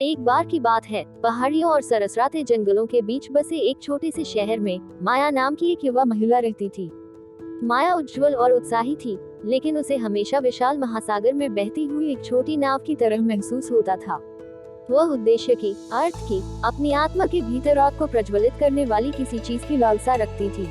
एक बार की बात है, पहाड़ियों और सरसराते जंगलों के बीच बसे एक छोटे से शहर में माया नाम की एक युवा महिला रहती थी। माया उज्जवल और उत्साही थी, लेकिन उसे हमेशा विशाल महासागर में बहती हुई एक छोटी नाव की तरह महसूस होता था। वह उद्देश्य की, अर्थ की, अपनी आत्मा के भीतर आग को प्रज्वलित करने वाली किसी चीज की लालसा रखती थी।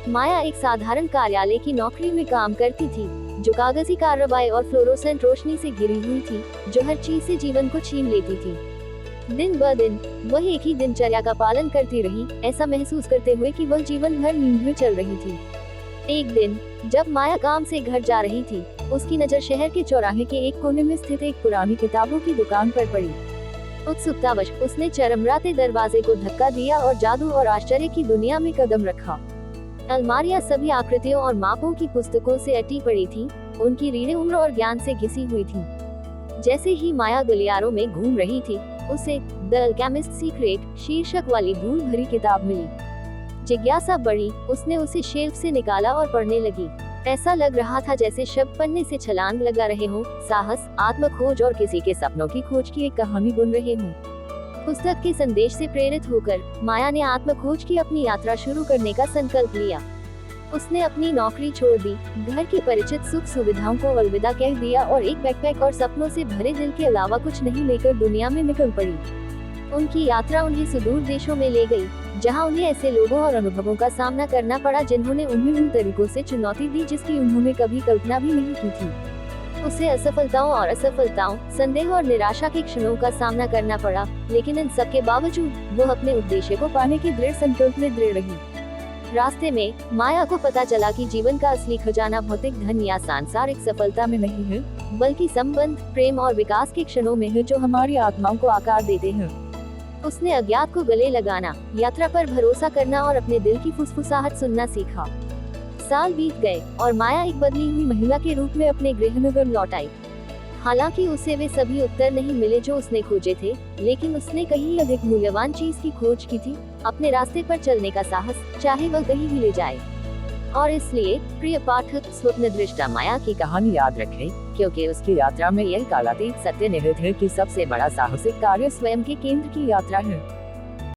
माया एक साधारण कार्यालय की नौकरी में काम करती थी, जो कागजी कार्रवाई और फ्लोरोसेंट रोशनी से घिरी हुई थी, जो हर चीज से जीवन को छीन लेती थी। दिन ब दिन वह एक ही दिनचर्या का पालन करती रही, ऐसा महसूस करते हुए कि वह जीवन भर नींद में चल रही थी। एक दिन जब माया काम से घर जा रही थी, उसकी नजर शहर के चौराहे के एक कोने में स्थित एक पुरानी किताबों की दुकान पर पड़ी। उत्सुकतावश उसने चरमराते दरवाजे को धक्का दिया और जादू और आश्चर्य की दुनिया में कदम रखा। अलमारियां सभी आकृतियों और मापों की पुस्तकों से अटी पड़ी थी, उनकी रीढ़ें उम्र और ज्ञान से घिसी हुई थीं। जैसे ही माया गलियारों में घूम रही थी, उसे द अल्केमिस्ट सीक्रेट शीर्षक वाली धूल भरी किताब मिली। जिज्ञासा बढ़ी, उसने उसे शेल्फ से निकाला और पढ़ने लगी। ऐसा लग रहा था जैसे शब्द पन्ने से छलांग लगा रहे हों, साहस, आत्मखोज और किसी के सपनों की खोज की एक कहानी बुन रहे हों। पुस्तक के संदेश से प्रेरित होकर माया ने आत्मखोज की अपनी यात्रा शुरू करने का संकल्प लिया। उसने अपनी नौकरी छोड़ दी, घर की परिचित सुख सुविधाओं को अलविदा कह दिया और एक बैकपैक और सपनों से भरे दिल के अलावा कुछ नहीं लेकर दुनिया में निकल पड़ी। उनकी यात्रा उन्हें सुदूर देशों में ले गई, जहां उन्हें ऐसे लोगों और अनुभवों का सामना करना पड़ा जिन्होंने उन्हें उन तरीकों से चुनौती दी जिसकी उन्होंने कभी कल्पना भी नहीं की थी। उसे असफलताओं और असफलताओं, संदेह और निराशा के क्षणों का सामना करना पड़ा, लेकिन इन सब के बावजूद वह अपने उद्देश्य को पाने के दृढ़ संकल्प में दृढ़ रही। रास्ते में माया को पता चला कि जीवन का असली खजाना भौतिक धन या सांसारिक सफलता में नहीं है, बल्कि संबंध, प्रेम और विकास के क्षणों में है जो हमारी आत्माओं को आकार देते हैं। उसने अज्ञात को गले लगाना, यात्रा पर भरोसा करना और अपने दिल की फुसफुसाहट सुनना सीखा। साल बीत गए और माया एक बदली हुई महिला के रूप में अपने गृहनगर लौट आई। हालांकि उसे वे सभी उत्तर नहीं मिले जो उसने खोजे थे, लेकिन उसने कहीं अधिक मूल्यवान चीज की खोज की थी, अपने रास्ते पर चलने का साहस, चाहे वह कहीं भी ले जाए। और इसलिए प्रिय पाठक, स्वप्न दृष्टा माया की कहानी याद रखें, क्योंकि उसकी यात्रा में यह कालातीत सत्य निहित है कि सबसे बड़ा साहसिक कार्य स्वयं के केंद्र की यात्रा है।